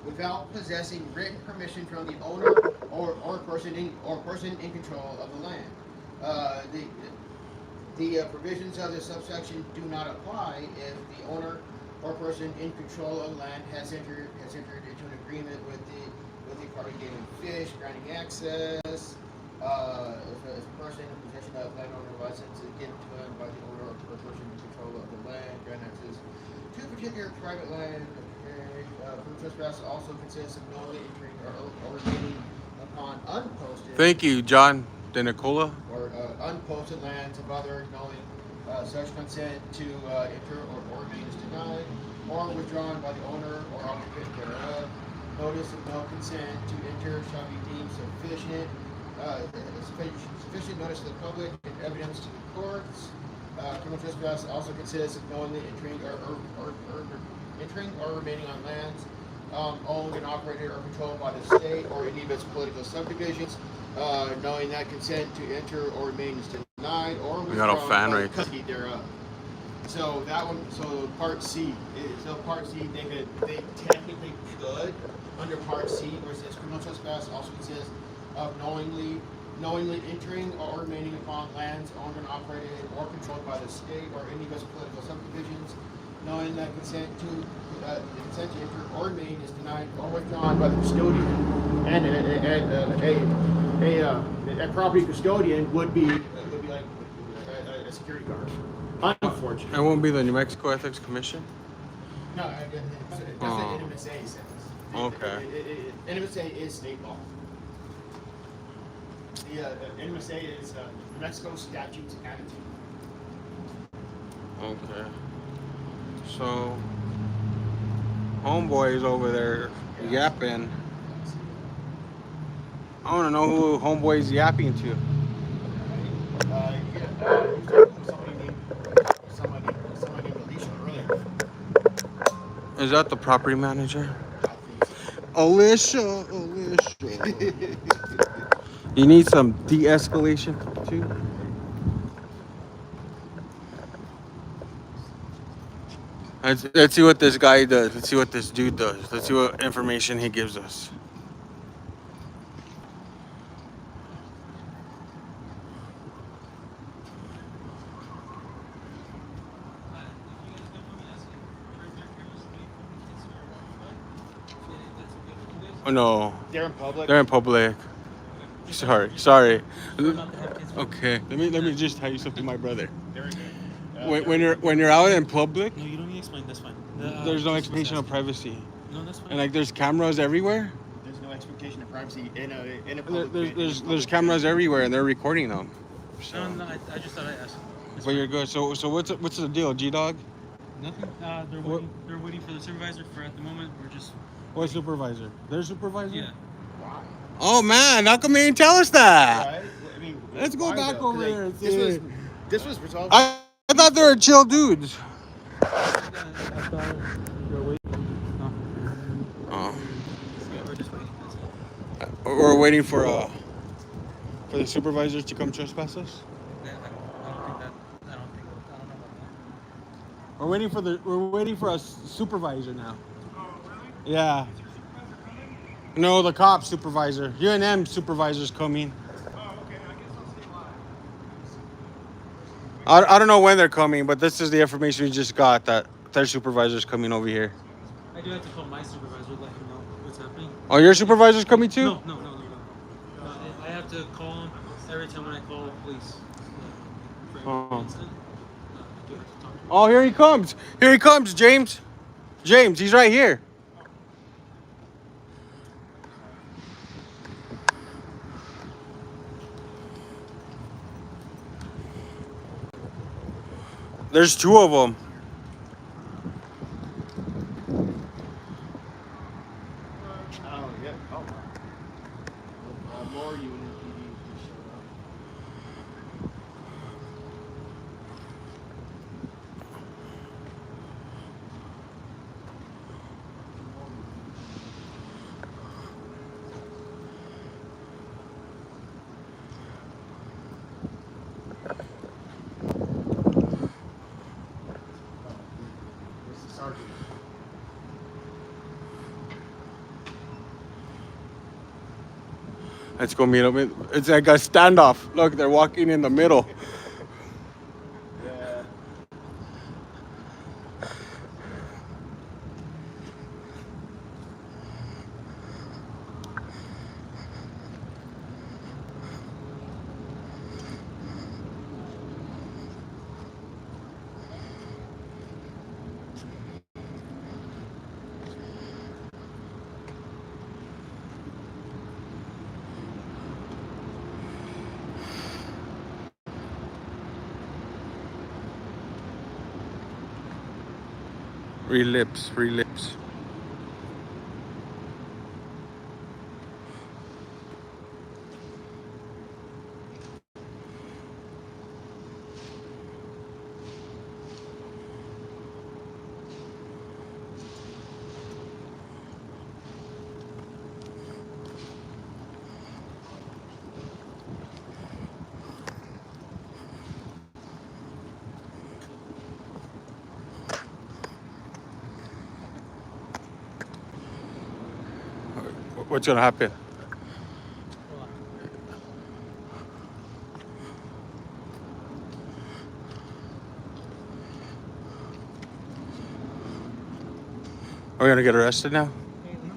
without possessing written permission from the owner or person in control of the land. The provisions of this subsection do not apply if the owner or person in control of the land has entered into an agreement with the party game and fish, granting access. If a person in possession of landowner license is given to him by the owner or person in control of the land, grant access to a particular private land. Criminal trespass also consists of knowingly entering or remaining upon unposted. Thank you, John DeNicola. Or unposted lands of others, knowing such consent to enter or remain is denied, or withdrawn by the owner or occupant thereof. notice of no consent to enter shall be deemed sufficient. Sufficient notice to the public and evidence to the courts. Criminal trespass also consists of knowingly entering or remaining on lands owned and operated or controlled by the state or any of its political subdivisions. Knowing that consent to enter or remain is denied or We got a withdrawn fan by right there. custody thereof. So that one, so part C, they technically could, under part C, where it says criminal trespass also consists of knowingly entering or remaining upon lands owned and operated or controlled by the state or any of its political subdivisions, knowing that consent to enter or remain is denied or withdrawn by the custodian, and a property custodian would be like a security guard. Unfortunately. It won't be the New Mexico Ethics Commission? No, that's the NMSA says. Okay. NMSA is state law. The NMSA is New Mexico statutes and attitude. Okay. So, homeboy's over there yapping. I want to know who homeboy's yapping to. Somebody named Alicia earlier. Is that the property manager? Alicia. You need some de-escalation too? Let's see what this guy does. Let's see what this dude does. Let's see what information he gives us. Oh no. They're in public. They're in public. Sorry. Okay. Let me just tell you something, my brother. When you're out in public, No, you don't need to explain. That's fine. there's no expectation of privacy, No, that's fine. and like there's cameras everywhere. There's no expectation of privacy in a public. There's cameras everywhere, and they're recording them. So. No, I just thought I'd ask. That's But fine. you're good. So what's the deal, G-Dog? Nothing. They're waiting for the supervisor. For at the moment, we're just. What supervisor? Their supervisor? Yeah. Oh man, how come they didn't tell us that? Right? I mean, Let's go why back though? over 'Cause, there. like, and see. this was resolved. I thought they were chill dudes. I thought you're waiting. No. Oh. Yeah, we're just waiting. That's it. We're waiting for the supervisors to come trespass us. Yeah, I don't know about that. We're waiting for a supervisor now. Yeah. No, the cop supervisor. UNM supervisor's coming. I don't know when they're coming, but this is the information we just got, that their supervisor's coming over here. I do have to call my supervisor to let him know what's happening. Oh, your supervisor's coming too? No. I have to call him every time when I call the police. For every incident. I do have to talk to him. Oh, here he comes. Here he comes, James. James, he's right here. There's two of them. Oh, yeah. Oh, wow. More UNM PD showed up. This is Sergeant. Let's go meet them. It's like a standoff. Look, they're walking in the middle. Yeah. Free lips. what's gonna happen. Hold on. Are we gonna get arrested now? Hey, Lee,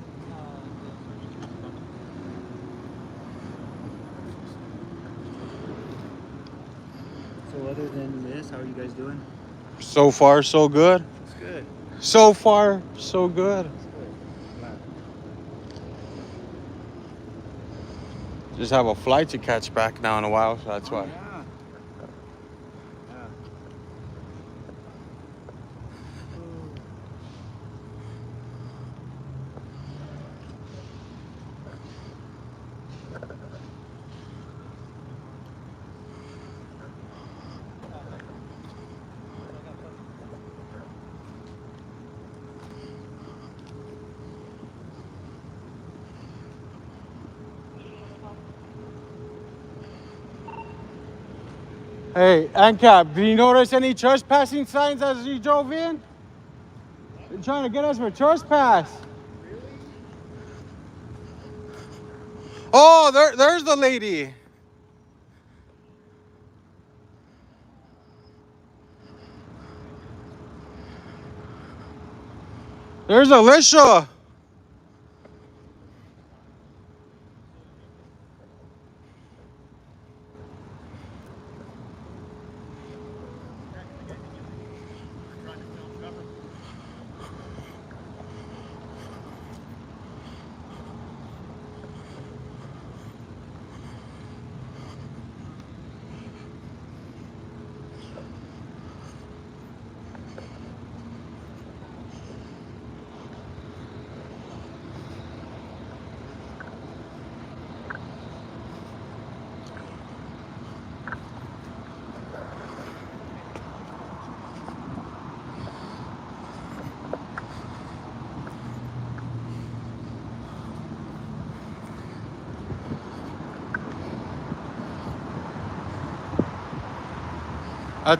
So other than this, how are you guys doing? So far, so good. It's good. So far, so good. It's good. Glad. Just have a flight to catch back now in a while, so that's why. Yeah. Yeah. Hey, ANCAP, did you notice any trespassing signs as you drove in? They're trying to get us for trespass. Oh, there's the lady. There's Alicia.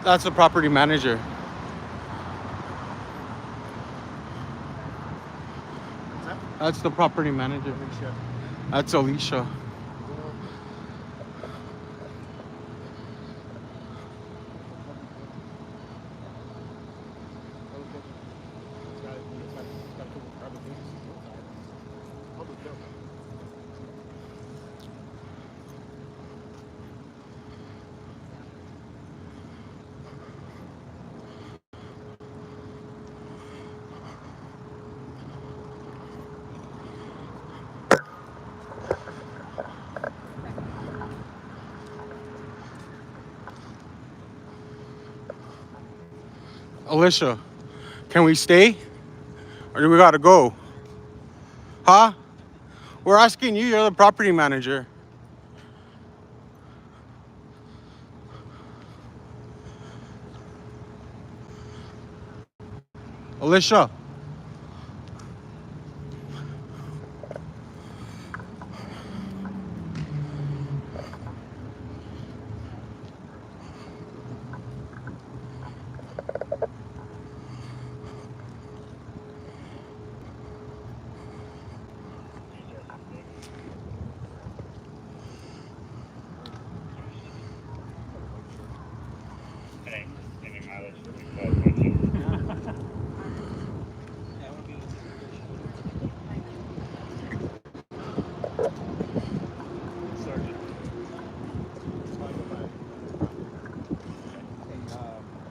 That's the property manager. That's the property manager. That's Alicia. Alicia, can we stay? Or do we gotta go? Huh? We're asking you, you're the property manager. Alicia. yeah, I won't be able to take your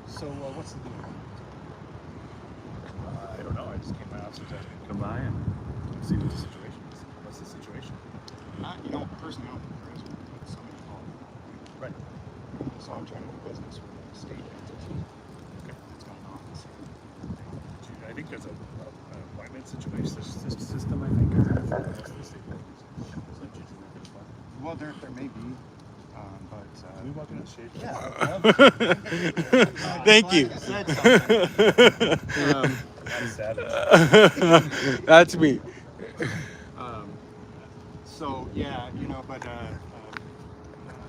So what's the deal? I don't know. I just came by officer to come by and see what the situation is. What's the situation? Personally, I don't think there is one, but somebody called. Right. So I'm trying to do business with a state entity. Okay. That's got an office here. I think there's a appointment situation system. I think. There's like Well, there may be, but Can we walk in the shade? Thank you. That's sad. That's me. So yeah, but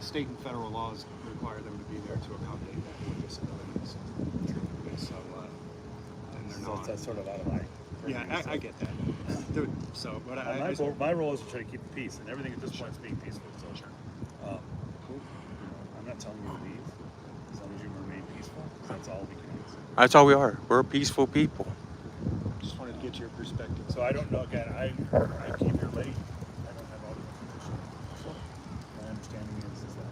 state and federal laws require them to be there to accommodate that with disabilities. So and they're not. That's sort of out of line. Yeah, I get that. Dude, so, but My role is to try to keep the peace, and everything at this point is being peaceful. So, I'm not telling you to leave as long as you remain peaceful. 'Cause that's all we can ask. That's all we are. We're peaceful people. just wanted to get your perspective. So I don't know. Again, I came here late. I don't have all the information. So my understanding is that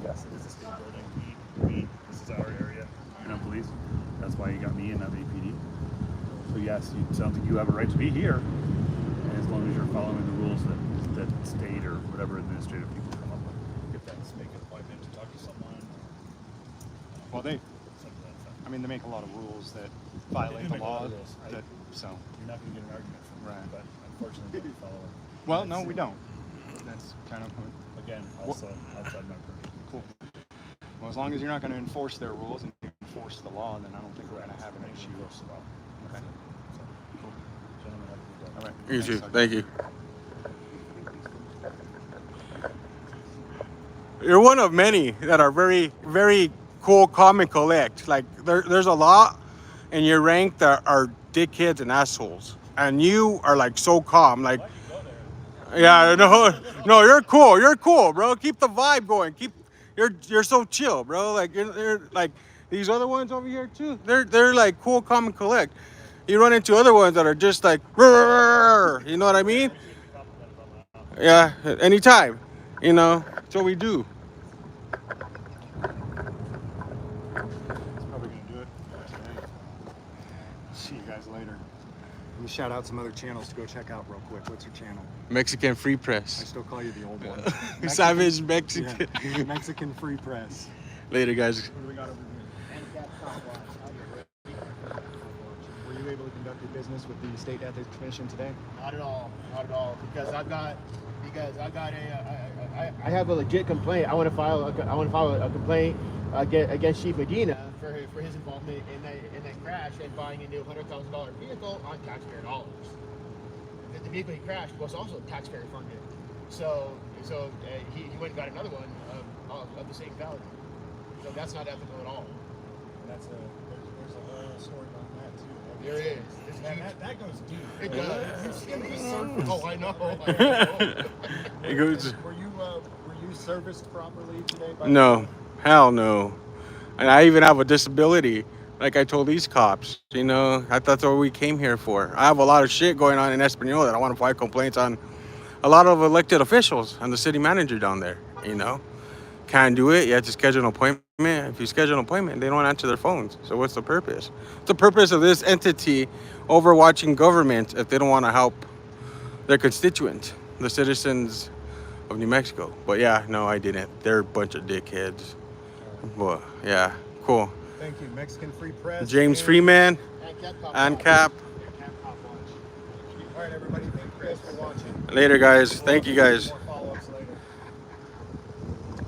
yes, it is a state building. This is our area. You're not police. That's why you got me and not APD. So yes, it sounds like you have a right to be here, as long as you're following the rules that state or whatever administrative people come up with. If that's make an appointment to talk to someone. Well, they Something like that. I mean, they make a lot of rules that violate the They make a lot law. of rules. So, You're not going to get an argument from me, Right. but unfortunately, we follow it. well, no, we don't. That's kind of Again, also outside my purview. cool. Well, as long as you're not going to enforce their rules and you enforce the law, then I don't think we're going to have an issue. Okay. So, cool. Gentlemen, have a good day. All right. You too. Thank you. You're one of many that are very, very cool, calm, and collect. Like there's a lot in your rank that are dickheads and assholes, and you are like so calm. Like, yeah, no, you're cool. You're cool, bro. Keep the vibe going. You're so chill, bro. Like you're like these other ones over here too. They're like cool, calm, and collect. You run into other ones that are just like, "Rrrr," you know what I mean? Yeah, anytime. You know, that's what we do. That's probably going to do it for today. See you guys later. Let me shout out some other channels to go check out real quick. What's your channel? Mexican Free I Press. still call you the old one. Savage Mexican. Yeah. Mexican Free Press. Later, guys. What do we got over here? Were you able to conduct your business with the State Ethics Commission today? Not at all, because I have a legit complaint. I want to file a complaint against Chief Medina for his involvement in that crash and buying a new $100,000 vehicle on taxpayer dollars. The vehicle he crashed was also taxpayer funded, so he went and got another one of the same value. So that's not ethical at all. There's a whole story behind that too. There is. That goes deep. It does. Oh, I know. It goes. Were you serviced properly today? No, hell no. And I even have a disability. Like I told these cops, you know, that's what we came here for. I have a lot of shit going on in Espanola that I want to file complaints on a lot of elected officials and the city manager down there, you know. Can't do it. You have to schedule an appointment. If you schedule an appointment, they don't answer their phones. So what's the purpose? What's the purpose of this entity overwatching government if they don't want to help their constituent, the citizens of New Mexico? But yeah, no, I didn't. They're a bunch of dickheads. But yeah, cool. Thank you, Mexican Free Press. James Freeman and Cap. All right, everybody. Thank you guys for watching. Later, guys. Thank you, guys.